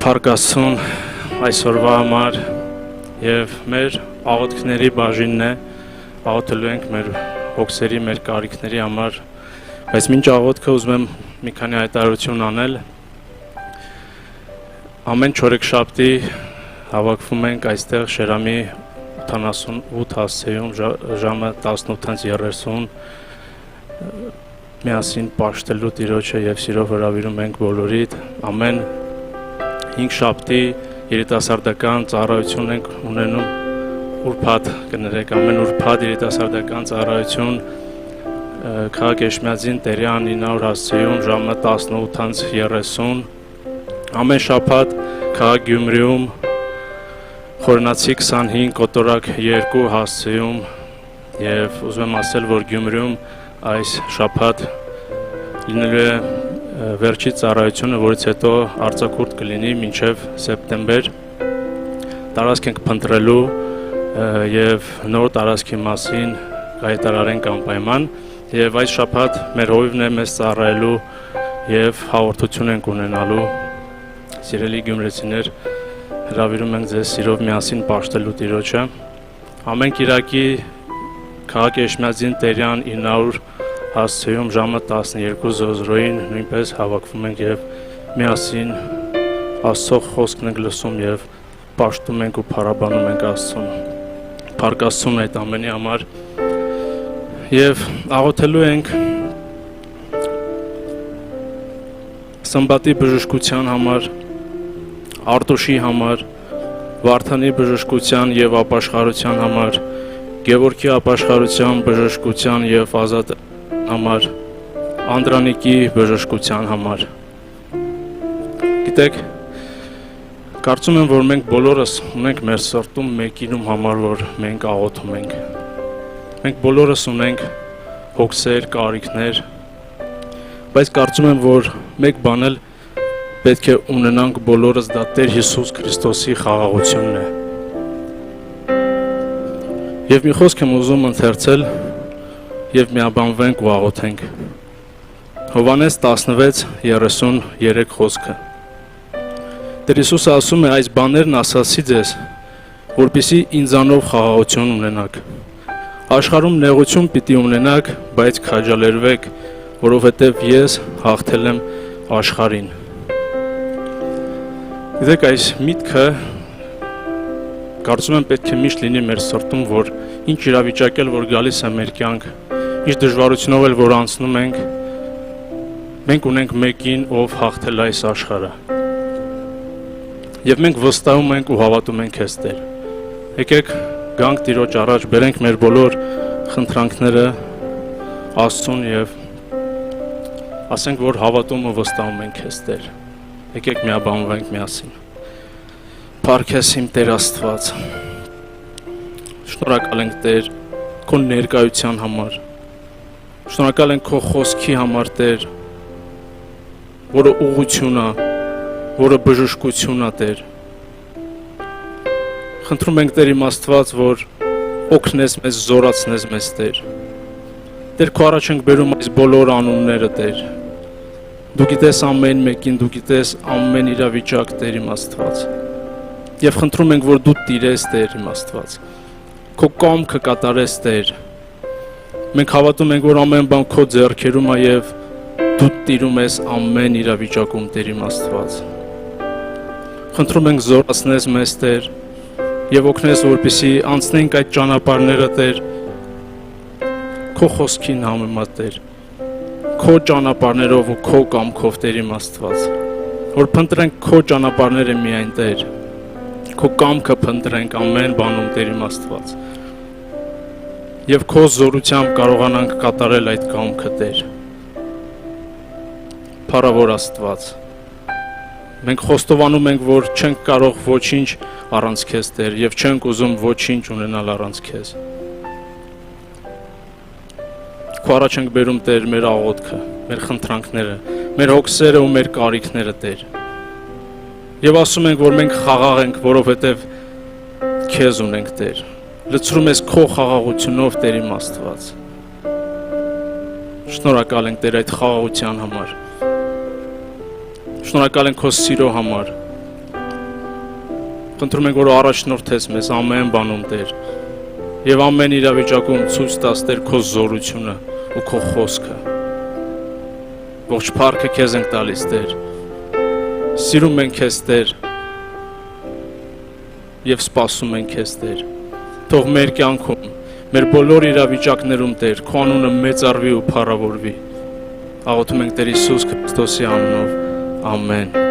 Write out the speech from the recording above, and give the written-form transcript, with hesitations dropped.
Փառք այսօրվա համար եւ մեր աղոթքների բաժինն է, աղոթելու ենք մեր հոգսերի, մեր կարիքների համար, բայց մինչ աղոթքը ուզում եմ մի քանի հայտարարություն անել։ Ամեն չորեքշաբթի հավաքվում ենք այստեղ Շերամի 88 հասցեում ժամը 18:30 միասին պաշտելու Տիրոջը եւ սիրով հրավիրում ենք բոլորիդ։ Ամեն 5 շաբթի երիտասարդական ծառայություն ենք ունենում, ուրբաթ կներեք, ամեն ուրբաթ երիտասարդական ծառայություն քաղաք Էշմիածին Տերյան 900 հասցեում ժամը 18:30, ամեն շաբաթ քաղաք Գյումրիում Խորնացի 25 կոտորակ 2 հասցեում եւ ուզում եմ ասել, որ Գյումրիում այս շաբաթ լինելու է վերջի ծառայությունը, որից հետո արձակուրդ կլինի մինչև սեպտեմբեր։ Տարածք ենք փնտրելու եւ նոր տարածքի մասին կհայտարարենք անպայման եւ այս շաբաթ մեր հովիվն է մեզ ծառայելու եւ հաղորդություն ենք ունենալու։ Սիրելի գյումրեցիներ, հրավիրում ենք ձեզ սիրով միասին պաշտելու Տիրոջը։ Ամեն կիրակի քաղաք Էշմիածին Տերյան 900 հասցեում ժամը 12:00-ին նույնպես հավաքվում ենք եւ միասին Աստծո խոսքն ենք լսում եւ պաշտում ենք ու փառաբանում ենք Աստծուն։ Փառք Աստծուն այդ ամենի համար եւ աղոթելու ենք Սմբատի բժշկության համար, Արտոշի համար, Վարդանի բժշկության եւ ապաշխարության համար, Գևորգի ապաշխարության, բժշկության եւ ազատ համար, Անդրանիկի բժշկության համար։ Գիտեք, կարծում եմ, որ մենք բոլորս ունենք մեր սրտում մեկինում համար, որ մենք աղոթում ենք։ Մենք բոլորս ունենք հոգսեր, կարիքներ, բայց կարծում եմ, որ մեկ բան էլ պետք է ունենանք բոլորս, դա Տեր Հիսուս Քրիստոսի խաղաղությունն է։ Եվ մի խոսք եմ ուզում ընթերցել եւ միաբանվենք ու աղոթենք։ Հովհաննես 16:33 խոսքը։ Տեր Հիսուսը ասում է, այս բաներն ասացի ձեզ, որպեսզի ինձանով խաղաղություն ունենաք։ Աշխարհում նեղություն պիտի ունենաք, բայց քաջալերվեք, որովհետեւ ես հաղթել եմ աշխարհին։ Գիտեք, այս միտքը կարծում եմ պետք է միշտ լինի մեր սրտում, որ ինչ իրավիճակ էլ որ գալիս է մեր կյանք, ինչ դժվարությունով էլ որ անցնում ենք, մենք ունենք մեկին, ով հաղթել է այս աշխարհը։ Եվ մենք վստահում ենք ու հավատում ենք քեզ Տեր։ Եկեք գանք Տիրոջ առաջ, բերենք մեր բոլոր խնդրանքները Աստծուն եւ ասենք, որ հավատում ու վստահում ենք քեզ Տեր։ Եկեք միաբանվենք միասին։ Փառք ես իմ Տեր Աստված։ Շնորհակալ ենք Տեր քո ներկայության համար։ Շնորհակալ ենք քո խոսքի համար, Տեր, որը ուղղություն է, որը բժշկություն է, Տեր։ Խնդրում ենք Տեր իմ Աստված, որ օգնես մեզ, զորացնես մեզ, Տեր։ Տեր, քո առաջ ենք բերում այս բոլոր անունները, Տեր։ Դու գիտես ամեն մեկին, դու գիտես ամեն իրավիճակ, Տեր իմ Աստված։ Եվ խնդրում ենք, որ դու տիրես, Տեր իմ Աստված։ Քո կամքը կատարես, Տեր։ Մենք հավատում ենք, որ ամեն բան քո ձեռքերում է եւ դու տիրում ես ամեն իրավիճակում, Տեր իմ Աստված։ Խնդրում ենք զորացնես մեզ, Տեր, եւ օգնես, որպեսզի անցնենք այդ ճանապարհները, Տեր, քո խոսքին համեմատ, Տեր, քո ճանապարհներով ու քո կամքով, Տեր իմ Աստված, որ փնտրենք քո ճանապարհները միայն, Տեր, քո կամքը փնտրենք ամեն բանում, Տեր իմ Աստված, եւ քո զորությամբ կարողանանք կատարել այդ կամքը, Տեր։ Փառավոր Աստված, մենք խոստովանում ենք, որ չենք կարող ոչինչ առանց քեզ, Տեր, եւ չենք ուզում ոչինչ ունենալ առանց քեզ։ Քո առաջ ենք բերում, Տեր, մեր աղոթքը, մեր խնդրանքները, մեր հոգսերը ու մեր կարիքները, Տեր։ Եվ ասում ենք, որ մենք խաղաղ ենք, որովհետև քեզ ունենք, Տեր։ Լցրում ես քո խաղաղությունով, Տեր իմ Աստված։ Շնորհակալ ենք, Տեր, այդ խաղաղության համար։ Շնորհակալ ենք քո սիրո համար։ Խնդրում ենք, որ առաջնորդես մեզ ամեն բանում, Տեր, եւ ամեն իրավիճակում ցույց տաս, Տեր, քո զորությունը ու քո խոսքը։ Ողջ փառքը քեզ ենք տալիս, Տեր։ Սիրում ենք քեզ, Տեր, եւ սպասում ենք քեզ, Տեր։ Թող մեր կյանքում, մեր բոլոր իրավիճակներում, Տեր, քո անունը մեծարվի ու փառավորվի։ Աղոթում ենք Տեր Հիսուս Քրիստոսի անունով։ Ամեն։